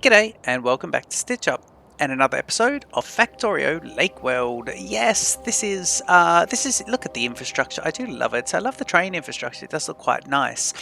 G'day and welcome back to Stitch Up and another episode of Factorio Lakeworld. Yes, this is look at the infrastructure. I do love it. I love the train infrastructure. It does look quite nice.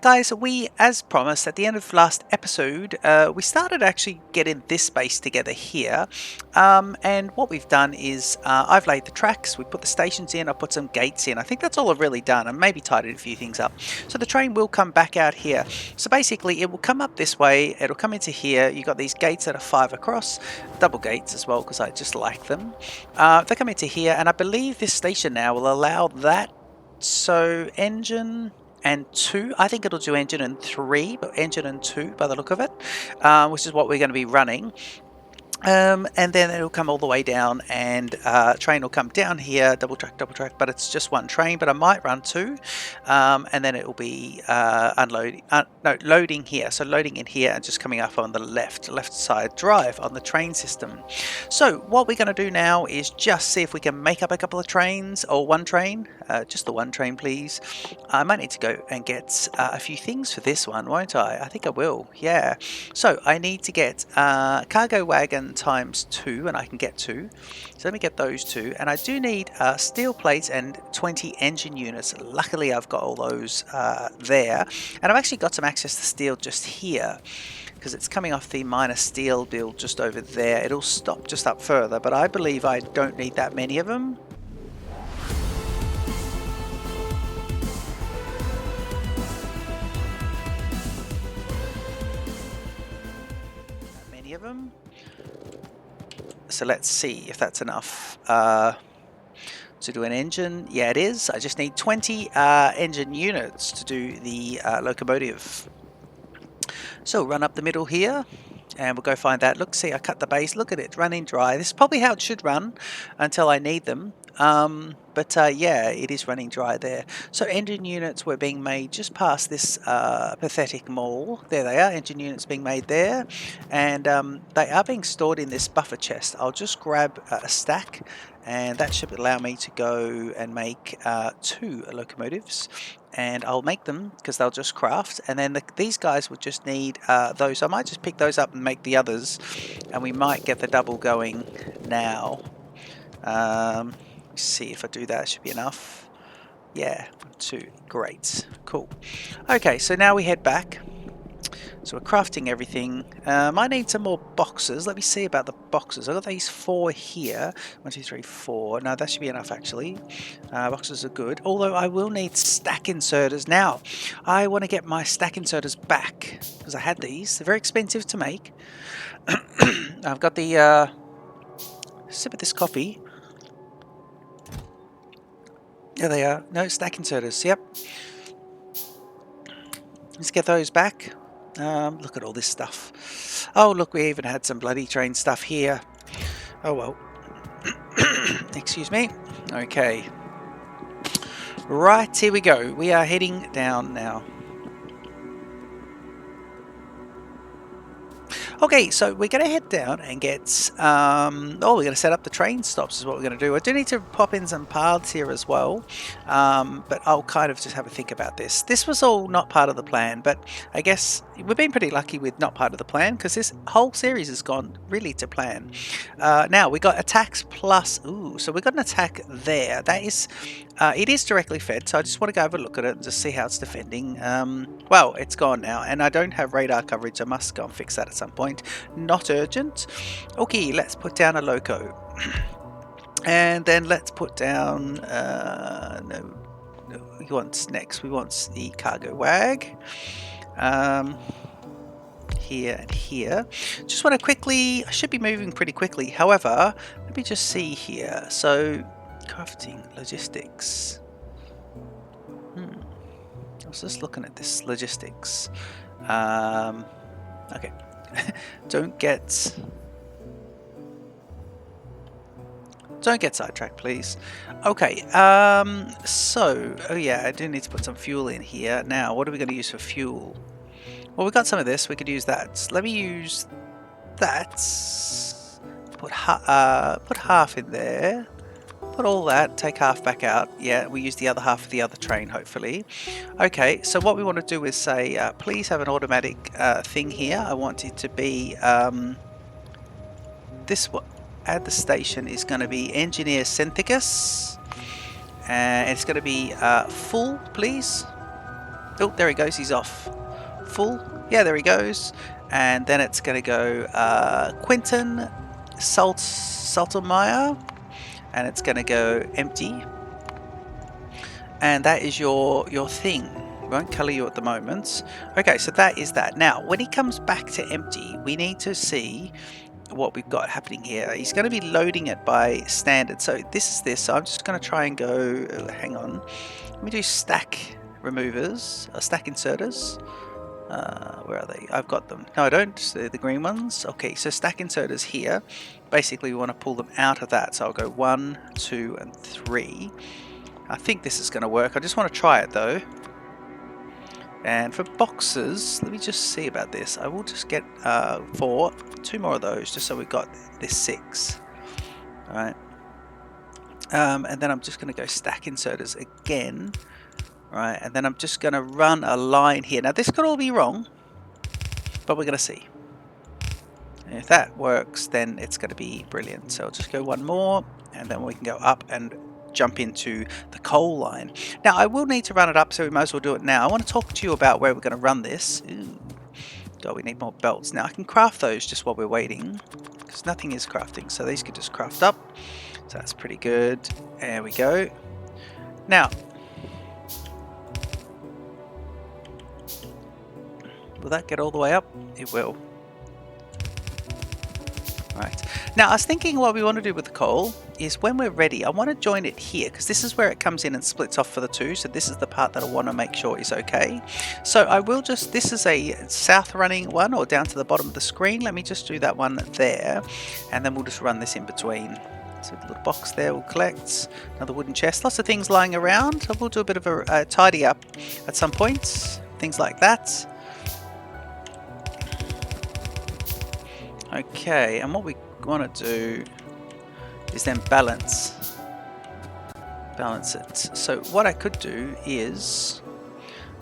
Guys, we, as promised at the end of last episode, we started actually getting this space together here. And what we've done is I've laid the tracks, we put the stations in, I put some gates in. I think that's all I've really done, and maybe tidied a few things up. So the train will come back out here. So basically it will come up this way, it'll come into here. You've got these gates that are 5 across, double gates as well because I just like them. They come into here, and I believe this station now will allow that. So engine and 2, I think it'll do engine and 3, but engine and 2 by the look of it, which is what we're going to be running. And then it'll come all the way down, and train will come down here, double track, but it's just one train, but I might run 2, and then it will be loading here, so loading in here and just coming up on the left side drive on the train system. So what we're going to do now is just see if we can make up a couple of trains, or one train, just the one train please. I might need to go and get a few things for this one, won't I? I think I will, yeah. So I need to get cargo wagon times 2, and I can get 2, so let me get those 2, and I do need steel plates and 20 engine units. Luckily I've got all those there, and I've actually got some access to steel just here because it's coming off the minus steel build just over there. It'll stop just up further, but I believe I don't need that many of them. Of them, so let's see if that's enough to do an engine. Yeah, it is. I just need 20 engine units to do the locomotive. So run up the middle here, and we'll go find that. Look, see, I cut the base. Look at it running dry. This is probably how it should run until I need them. But yeah, it is running dry there. So engine units were being made just past this pathetic mall. There they are, engine units being made there, and they are being stored in this buffer chest. I'll just grab a stack, and that should allow me to go and make 2 locomotives. And I'll make them because they'll just craft, and then these guys would just need those. So I might just pick those up and make the others, and we might get the double going now. See if I do that, it should be enough. Yeah, 2, great, cool. Okay, so now we head back. So we're crafting everything. I need some more boxes. Let me see about the boxes. I've got these 4 here. 1, 2, 3, 4. No, that should be enough actually. Boxes are good. Although I will need stack inserters. Now, I want to get my stack inserters back because I had these. They're very expensive to make. I've got the sip of this coffee. There they are. No, stack inserters. Yep. Let's get those back. Look at all this stuff. Oh, look, we even had some bloody train stuff here. Oh, well. Excuse me. Okay. Right, here we go. We are heading down now. Okay, so we're going to head down and get, we're going to set up the train stops is what we're going to do. I do need to pop in some paths here as well, but I'll kind of just have a think about this. This was all not part of the plan, but I guess we've been pretty lucky with not part of the plan because this whole series has gone really to plan. Now, we got attacks plus, so we've got an attack there. That is, it is directly fed, so I just want to go have a look at it and just see how it's defending. Well, it's gone now, and I don't have radar coverage. I must go and fix that at some point. Not urgent. Okay, let's put down a loco. And then let's put down, no, we want next, we want the cargo wag. Here and here. Just want to quickly, I should be moving pretty quickly. However, let me just see here. So, crafting, logistics. I was just looking at this logistics. Okay. Don't get sidetracked, please. Okay, so, oh yeah, I do need to put some fuel in here. Now, what are we going to use for fuel? Well, we've got some of this, we could use that. Let me use that. Put half in there. put all that, take half back out. Yeah, we use the other half of the other train, hopefully. Okay, so what we want to do is say, please have an automatic thing here. I want it to be, add the station is going to be Engineer Synthicus. And it's going to be full, please. Oh, there he goes, he's off. Full, yeah, there he goes. And then it's going to go Quentin Saltermeyer, and it's going to go empty. And that is your thing. Won't color you at the moment. Okay, so that is that. Now, when he comes back to empty, we need to see what we've got happening here. He's going to be loading it by standard. So this is this. So I'm just going to try and go. Hang on. Let me do stack removers, stack inserters. Where are they? I've got them. No, I don't. The green ones. Okay, so stack inserters here. Basically, we want to pull them out of that. So I'll go 1, 2, and 3. I think this is going to work. I just want to try it though. And for boxes, let me just see about this. I will just get 2 more of those, just so we've got this 6. All right. And then I'm just going to go stack inserters again. Right, and then I'm just going to run a line here. Now this could all be wrong, but we're going to see. And if that works, then it's going to be brilliant. So I'll just go 1 more, and then we can go up and jump into the coal line. Now I will need to run it up, so we might as well do it now. I want to talk to you about where we're going to run this. Ooh. God, we need more belts. Now I can craft those just while we're waiting, because nothing is crafting. So these could just craft up. So that's pretty good. There we go. Now, will that get all the way up? It will. Right. Now, I was thinking what we want to do with the coal is when we're ready, I want to join it here because this is where it comes in and splits off for the 2. So this is the part that I want to make sure is okay. So I will just, this is a south running one or down to the bottom of the screen. Let me just do that one there. And then we'll just run this in between. So the little box there will collect. Another wooden chest. Lots of things lying around. I will do a bit of a tidy up at some points. Things like that. Okay, and what we want to do is then balance it. So what I could do is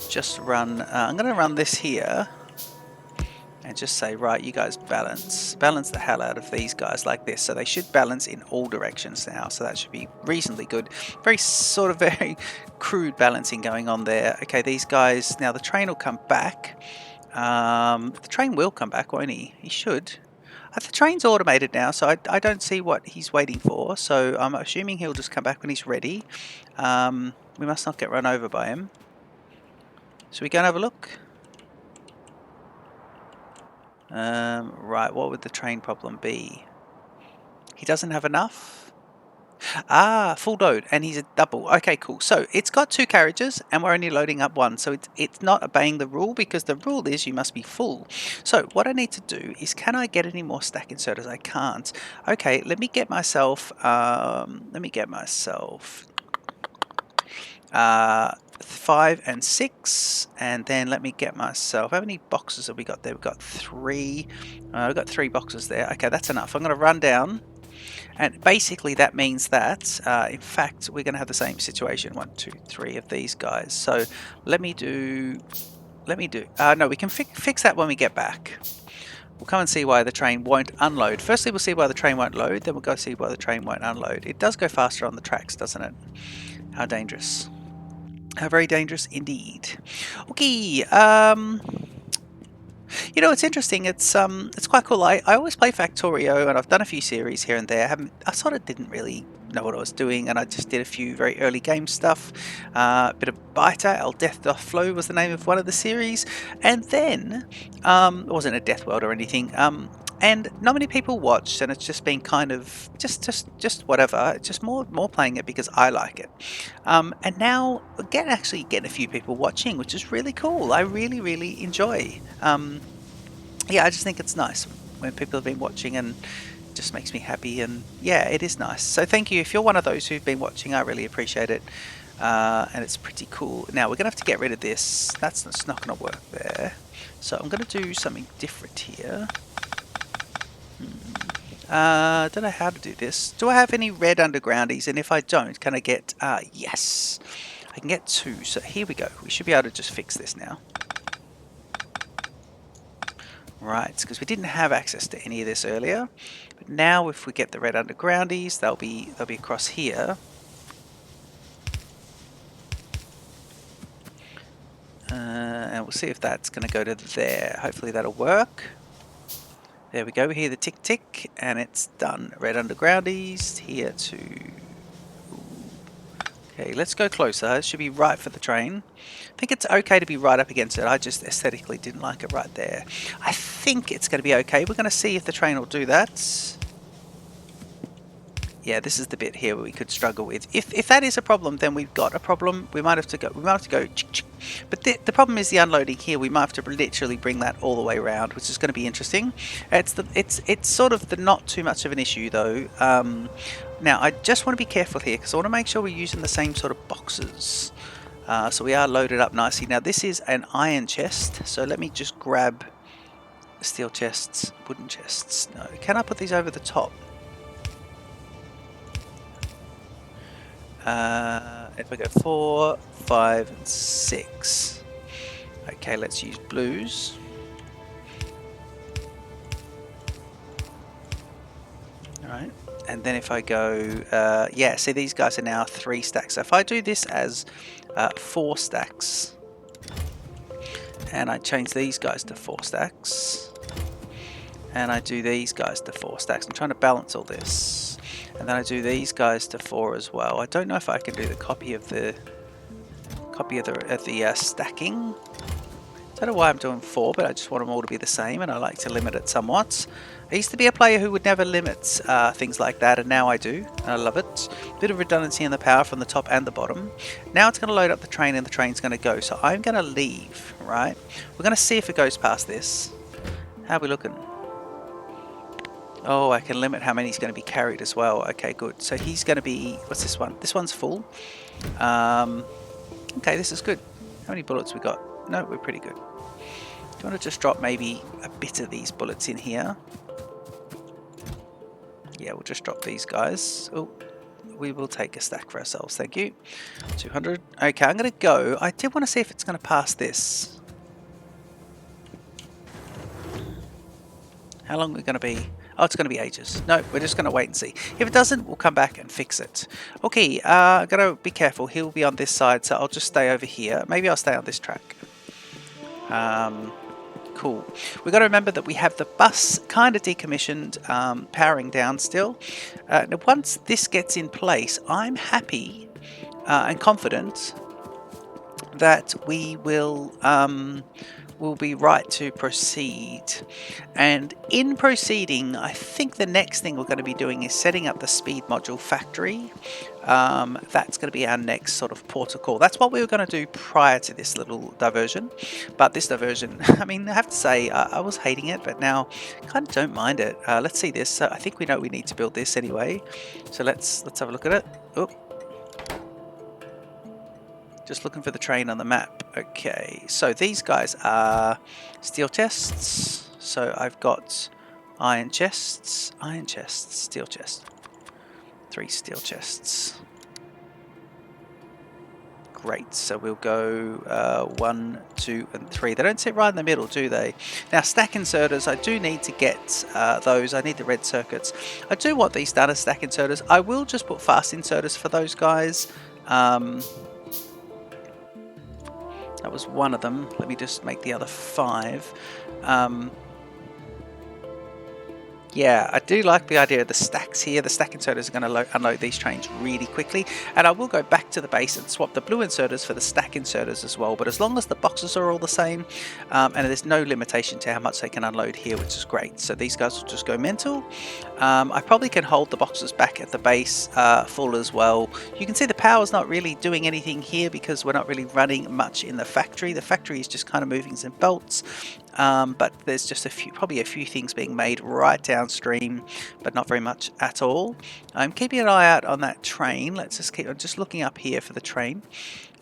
just run, I'm going to run this here and just say, right, you guys balance the hell out of these guys like this. So they should balance in all directions now. So that should be reasonably good. Very crude balancing going on there. Okay, these guys, now the train will come back. The train will come back, won't he? He should. The train's automated now, so I don't see what he's waiting for. So I'm assuming he'll just come back when he's ready. We must not get run over by him. Should we go and have a look? Right, what would the train problem be? He doesn't have enough? Ah, full load, and he's a double. Okay, cool. So it's got 2 carriages, and we're only loading up 1. So it's not obeying the rule, because the rule is you must be full. So what I need to do is, can I get any more stack inserters? I can't. Okay, let me get myself 5 and 6, and then let me get myself, how many boxes have we got there? We've got 3. We've got 3 boxes there. Okay, that's enough. I'm going to run down. And basically that means that, in fact, we're going to have the same situation. 1, 2, 3 of these guys. So no, we can fix that when we get back. We'll come and see why the train won't unload. Firstly, we'll see why the train won't load. Then we'll go see why the train won't unload. It does go faster on the tracks, doesn't it? How dangerous. How very dangerous indeed. Okay, you know, it's interesting. It's quite cool. I always play Factorio, and I've done a few series here and there. I sort of didn't really know what I was doing, and I just did a few very early game stuff. A bit of Biter, El Death Doth Flow was the name of one of the series, and then it wasn't a Death World or anything. And not many people watched, and it's just been kind of just whatever. It's just more playing it because I like it. And now actually getting a few people watching, which is really cool. I really enjoy. Yeah, I just think it's nice when people have been watching, and it just makes me happy. And yeah, it is nice. So thank you if you're one of those who've been watching. I really appreciate it. And it's pretty cool. Now we're gonna have to get rid of this. That's not gonna work there. So I'm gonna do something different here. Don't know how to do this. Do I have any red undergroundies? And if I don't, can I get... yes. I can get 2. So here we go. We should be able to just fix this now. Right, because we didn't have access to any of this earlier. But now if we get the red undergroundies, they'll be across here. And we'll see if that's going to go to there. Hopefully that'll work. There we go. We hear the tick tick, and it's done. Red undergroundies here to... Okay, let's go closer. It should be right for the train. I think it's okay to be right up against it. I just aesthetically didn't like it right there. I think it's going to be okay. We're going to see if the train will do that. Yeah, this is the bit here where we could struggle with. If that is a problem, then we've got a problem. We might have to go. But the problem is the unloading here. We might have to literally bring that all the way around, which is going to be interesting. It's sort of the not too much of an issue though. Now I just want to be careful here because I want to make sure we're using the same sort of boxes. So we are loaded up nicely. Now this is an iron chest, so let me just grab steel chests, wooden chests. No, can I put these over the top? If I go 4, 5, and 6. Okay, let's use blues. Alright, and then if I go, yeah, see these guys are now 3 stacks. So if I do this as 4 stacks, and I change these guys to 4 stacks, and I do these guys to 4 stacks, I'm trying to balance all this. And then I do these guys to 4 as well. I don't know if I can do the copy of the stacking. Don't know why I'm doing 4, but I just want them all to be the same, and I like to limit it somewhat. I used to be a player who would never limit things like that, and now I do, and I love it. Bit of redundancy in the power from the top and the bottom. Now it's going to load up the train, and the train's going to go. So I'm going to leave, right? We're going to see if it goes past this. How are we looking? Oh, I can limit how many is going to be carried as well. Okay, good. So he's going to be... What's this one? This one's full. Okay, this is good. How many bullets we got? No, we're pretty good. Do you want to just drop maybe a bit of these bullets in here? Yeah, we'll just drop these guys. Oh, we will take a stack for ourselves. Thank you. 200. Okay, I'm going to go. I did want to see if it's going to pass this. How long are we going to be? Oh, it's going to be ages. No, we're just going to wait and see. If it doesn't, we'll come back and fix it. Okay, I'm going to be careful. He'll be on this side, so I'll just stay over here. Maybe I'll stay on this track. Cool. We've got to remember that we have the bus kind of decommissioned, powering down still. Now, once this gets in place, I'm happy and confident that we will be right to proceed. And in proceeding, I think the next thing we're going to be doing is setting up the speed module factory. That's going to be our next sort of port of call. That's what we were going to do prior to this little diversion. But this diversion, I mean, I have to say, I was hating it, but now I kind of don't mind it. Let's see this. I think we know we need to build this anyway. So let's have a look at it. Oh. Just looking for the train on the map. Okay, so these guys are steel chests. So I've got iron chests, steel chest. 3 steel chests. Great, so we'll go 1, 2, and 3. They don't sit right in the middle, do they? Now, stack inserters, I do need to get those. I need the red circuits. I do want these done as stack inserters. I will just put fast inserters for those guys. That was one of them. Let me just make the other 5. Yeah, I do like the idea of the stacks here. The stack inserters are going to unload these trains really quickly. And I will go back to the base and swap the blue inserters for the stack inserters as well. But as long as the boxes are all the same, and there's no limitation to how much they can unload here, which is great. So these guys will just go mental. I probably can hold the boxes back at the base full as well. You can see the power's not really doing anything here because we're not really running much in the factory. The factory is just kind of moving some belts. But there's just probably a few things being made right downstream, but not very much at all. I'm keeping an eye out on that train. Let's just keep. I'm just looking up here for the train,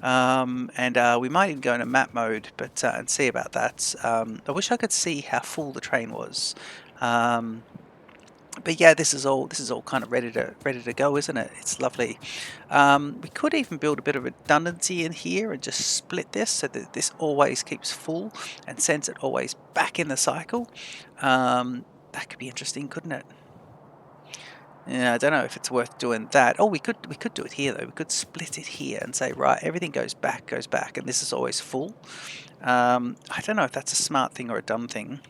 and we might even go into map mode, but and see about that. I wish I could see how full the train was. But yeah, this is all kind of ready to go, isn't it? It's lovely. We could even build a bit of redundancy in here and just split this so that this always keeps full and sends it always back in the cycle. That could be interesting, couldn't it? Yeah, I don't know if it's worth doing that. Oh, we could do it here though. We could split it here and say, right, everything goes back, and this is always full. I don't know if that's a smart thing or a dumb thing.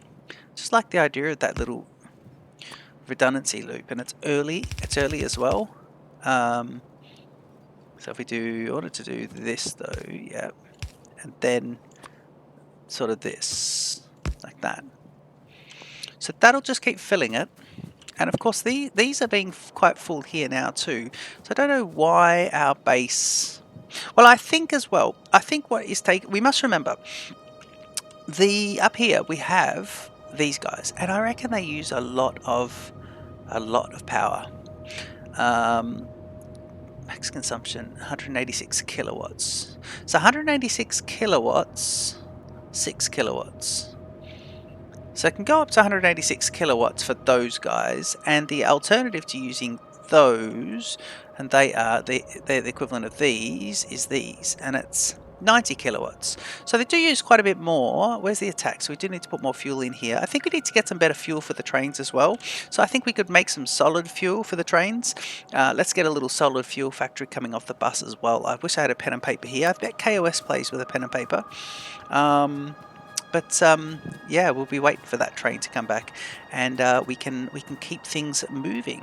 Just like the idea of that little redundancy loop, and it's early as well. So if we do, order to do this though, yeah, and then sort of this, like that. So that'll just keep filling it. And of course, these are being quite full here now too. So I don't know why our base. Well, I think as well. I think what is taking. We must remember up here we have these guys, and I reckon they use a lot of power. Max consumption 186 kilowatts. So 186 kilowatts, 6 kilowatts. So it can go up to 186 kilowatts for those guys, and the alternative to using those, and they're the equivalent of these, is these, and it's 90 kilowatts. So they do use quite a bit more. Where's the attack? So we do need to put more fuel in here. I think we need to get some better fuel for the trains as well. So I think we could make some solid fuel for the trains. Let's get a little solid fuel factory coming off the bus as well. I wish I had a pen and paper here. I bet KOS plays with a pen and paper. But yeah, we'll be waiting for that train to come back, and we can keep things moving.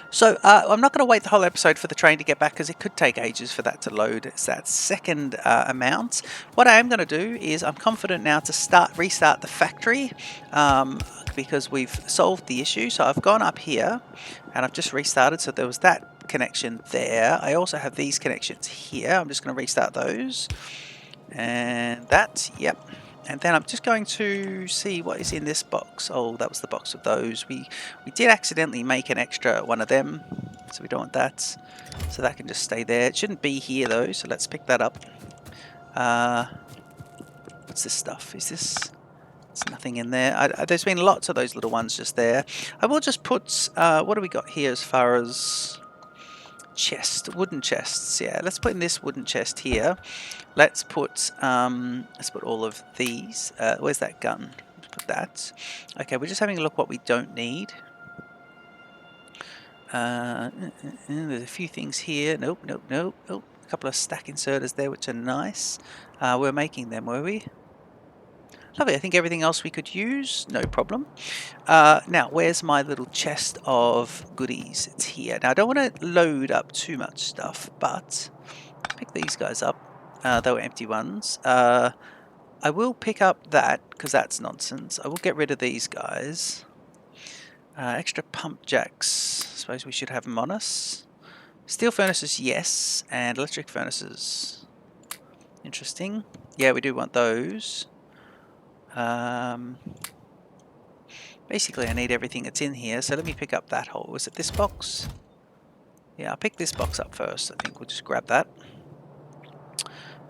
So I'm not going to wait the whole episode for the train to get back, because it could take ages for that to load. It's that second amount. What I am going to do is I'm confident now to restart the factory, because we've solved the issue. So I've gone up here and I've just restarted. So there was that connection there. I also have these connections here. I'm just going to restart those. And that, yep. And then I'm just going to see what is in this box. Oh, that was the box of those. We did accidentally make an extra one of them, so we don't want that. So that can just stay there. It shouldn't be here though, so let's pick that up. What's this stuff? Is this... There's nothing in there. There's been lots of those little ones just there. I will just put... what do we got here as far as... wooden chests. Yeah, let's put in this wooden chest here. Let's put all of these. Where's that gun? Let's put that. Okay, we're just having a look what we don't need. There's a few things here. Nope. A couple of stack inserters there, which are nice. We're making them, were we? Lovely. I think everything else we could use, no problem. Now, where's my little chest of goodies? It's here. Now, I don't want to load up too much stuff, but pick these guys up. They were empty ones. I will pick up that, because that's nonsense. I will get rid of these guys. Extra pump jacks. I suppose we should have them on us. Steel furnaces, yes. And electric furnaces. Interesting. Yeah, we do want those. Basically, I need everything that's in here, so let me pick up that hole. Was it this box? Yeah, I'll pick this box up first. I think we'll just grab that.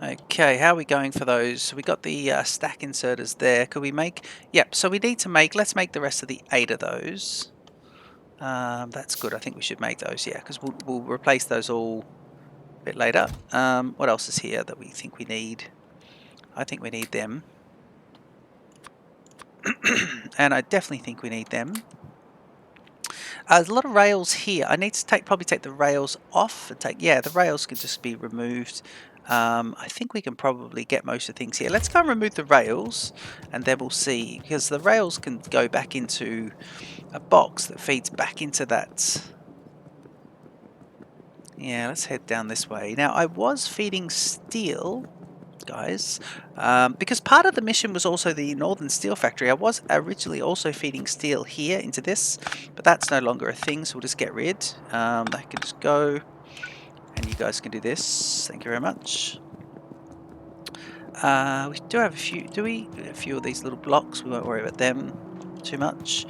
Okay, how are we going for those? So we got the stack inserters there. Could we make... Yep, so we need to make... Let's make the rest of the 8 of those. That's good. I think we should make those, yeah, because we'll replace those all a bit later. What else is here that we think we need? I think we need them. And I definitely think we need them. There's a lot of rails here. I need to probably take the rails off and the rails can just be removed. I think we can probably get most of the things here. Let's go and remove the rails, and then we'll see, because the rails can go back into a box that feeds back into that. Yeah, let's head down this way. Now, I was feeding steel, guys, because part of the mission was also the Northern Steel Factory. I was originally also feeding steel here into this, but that's no longer a thing, so we'll just get rid. That can just go, and you guys can do this. Thank you very much. We do have a few of these little blocks. We won't worry about them too much.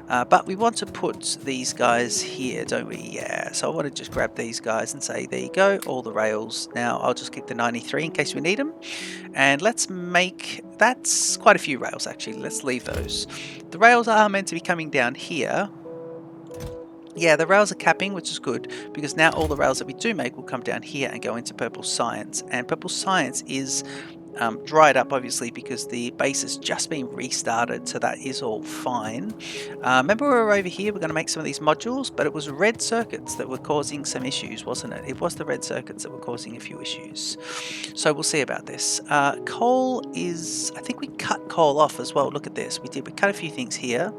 But we want to put these guys here, don't we? Yeah, so I want to just grab these guys and say, there you go, all the rails. Now I'll just keep the 93 in case we need them. And let's make, that's quite a few rails actually, let's leave those. The rails are meant to be coming down here. Yeah, the rails are capping, which is good, because now all the rails that we do make will come down here and go into purple science. And purple science is dried up, obviously, because the base has just been restarted, so that is all fine. Remember, we were over here, we're going to make some of these modules, but it was red circuits that were causing some issues, wasn't it? It was the red circuits that were causing a few issues. So we'll see about this. Coal is, I think we cut coal off as well. Look at this. We cut a few things here.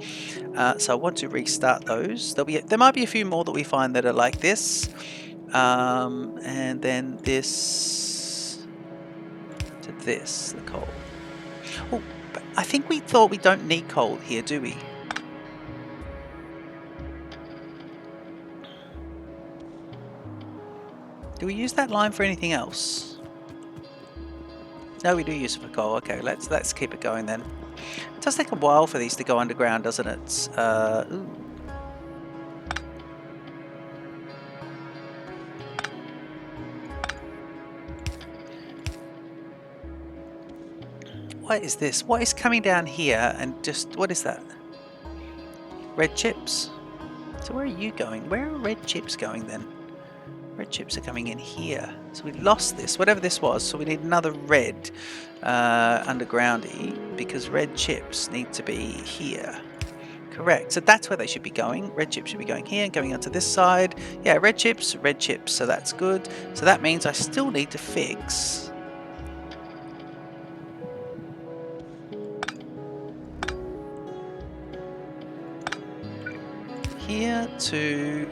So I want to restart those. There might be a few more that we find that are like this. And then this to this, the coal. Oh, but I think we thought we don't need coal here, do we? Do we use that line for anything else? No, we do use it for coal. Okay, let's keep it going then. It does take a while for these to go underground, doesn't it? Ooh. What is this? What is coming down here and just, what is that? Red chips. So where are you going? Where are red chips going then? Red chips are coming in here. So we lost this, whatever this was. So we need another red undergroundy because red chips need to be here. Correct. So that's where they should be going. Red chips should be going here and going onto this side. Yeah, red chips. So that's good. So that means I still need to fix here to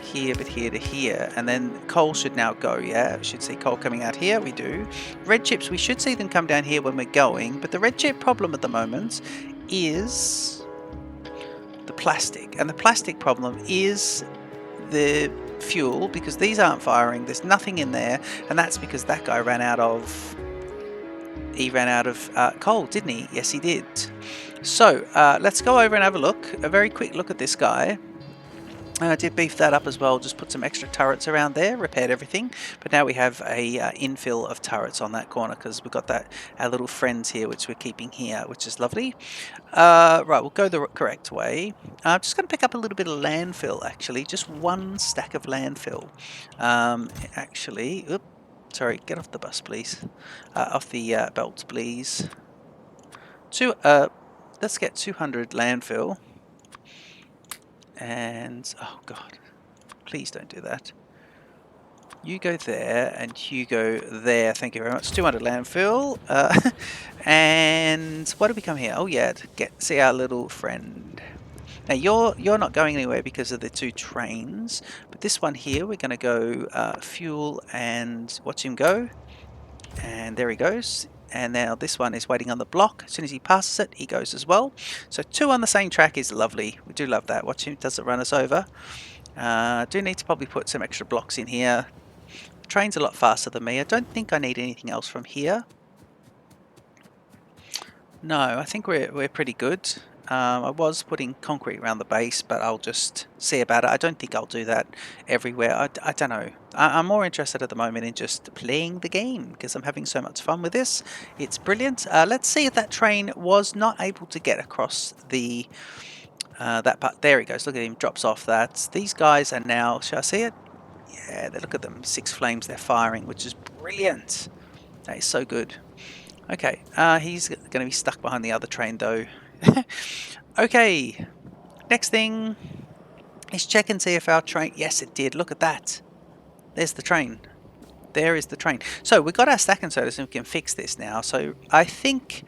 here, but here to here, and then coal should now go. Yeah, we should see coal coming out here. We do. Red chips, we should see them come down here when we're going, but the red chip problem at the moment is the plastic, and the plastic problem is the fuel, because these aren't firing. There's nothing in there, and that's because that guy ran out of coal, didn't he? Yes, he did. So let's go over and have a very quick look at this guy. I did beef that up as well, just put some extra turrets around there, repaired everything, but now we have a infill of turrets on that corner because we've got our little friends here which we're keeping here, which is lovely. Right, we'll go the correct way. I'm just going to pick up a little bit of landfill, actually, just one stack of landfill. Actually, oops, sorry, get off the bus please, off the belt please. Let's get 200 landfill. And oh god, please don't do that. You go there and you go there. Thank you very much. 200 landfill. And why did we come here? Oh yeah, to see our little friend. Now you're not going anywhere because of the two trains, but this one here we're going to go fuel and watch him go. And there he goes. And now this one is waiting on the block. As soon as he passes it, he goes as well. So 2 on the same track is lovely. We do love that. Watch him, doesn't run us over. Do need to probably put some extra blocks in here. The train's a lot faster than me. I don't think I need anything else from here. No, I think we're pretty good. I was putting concrete around the base, but I'll just see about it. I don't think I'll do that everywhere. I don't know. I'm more interested at the moment in just playing the game because I'm having so much fun with this. It's brilliant. Let's see if that train was not able to get across the that part. There he goes. Look at him. Drops off that. These guys are now. Shall I see it? Yeah, look at them. 6 flames they're firing, which is brilliant. That is so good. Okay, he's going to be stuck behind the other train though. Okay, next thing is check and see if our train... Yes, it did. Look at that. There's the train. There is the train. So we've got our stack inserters and we can fix this now. So I think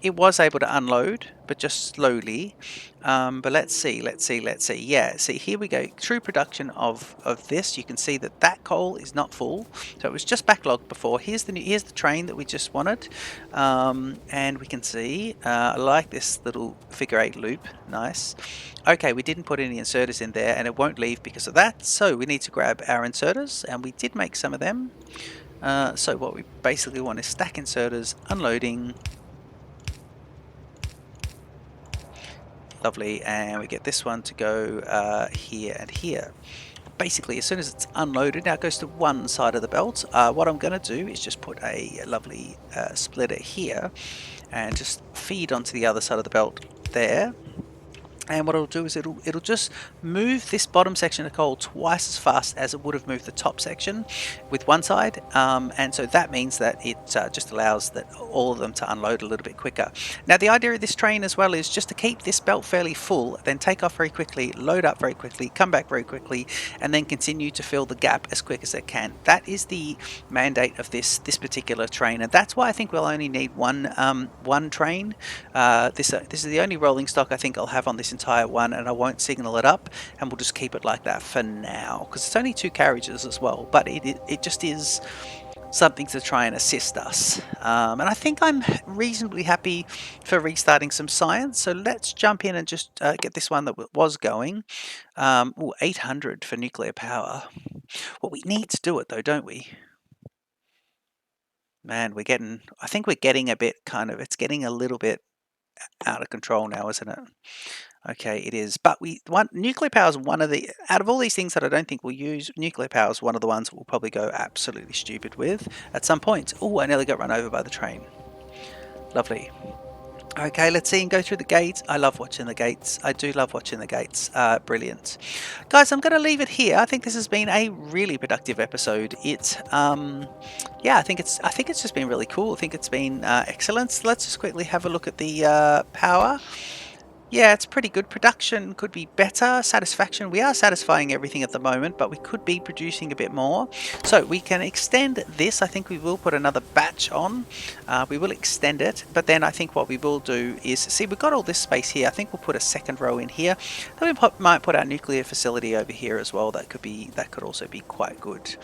it was able to unload, but just slowly. But let's see. Yeah, see, here we go. True production of this. You can see that coal is not full. So it was just backlogged before. Here's the train that we just wanted. And we can see, I like this little figure 8 loop. Nice. Okay, we didn't put any inserters in there and it won't leave because of that. So we need to grab our inserters, and we did make some of them. So what we basically want is stack inserters, unloading. Lovely, and we get this one to go here and here. Basically, as soon as it's unloaded, now it goes to one side of the belt. What I'm going to do is just put a lovely splitter here and just feed onto the other side of the belt there. And what it'll do is it'll just move this bottom section of coal twice as fast as it would have moved the top section with one side, and so that means that it just allows that all of them to unload a little bit quicker. Now the idea of this train as well is just to keep this belt fairly full, then take off very quickly, load up very quickly, come back very quickly, and then continue to fill the gap as quick as it can. That is the mandate of this particular train, and that's why I think we'll only need one train. This is the only rolling stock I think I'll have on this entire one, and I won't signal it up, and we'll just keep it like that for now because it's only 2 carriages as well, but it just is something to try and assist us. And I think I'm reasonably happy for restarting some science, so let's jump in and just get this one that was going. 800 for nuclear power. Well, we need to do it though, don't we? Man, I think we're getting a bit it's getting a little bit out of control now, isn't it? Okay, it is. But nuclear power is one of the, out of all these things that I don't think we'll use, nuclear power is one of the ones we'll probably go absolutely stupid with at some point. Oh, I nearly got run over by the train. Lovely. Okay, let's see and go through the gates. I love watching the gates. I do love watching the gates. Brilliant. Guys, I'm going to leave it here. I think this has been a really productive episode. Yeah, I think it's just been really cool. I think it's been excellent. So let's just quickly have a look at the power. Yeah, it's pretty good. Production could be better. Satisfaction, we are satisfying everything at the moment, but we could be producing a bit more. So we can extend this. I think we will put another batch on. We will extend it, but then I think what we will do is, see, we've got all this space here. I think we'll put a second row in here. Then we might put our nuclear facility over here as well. That could also be quite good.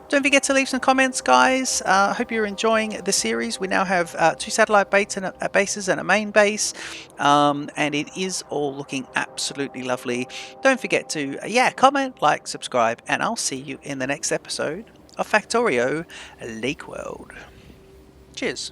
Don't forget to leave some comments, guys. I hope you're enjoying the series. We now have 2 satellite bases and a main base, and it is all looking absolutely lovely. Don't forget to comment, like, subscribe, and I'll see you in the next episode of Factorio Lakeworld. Cheers.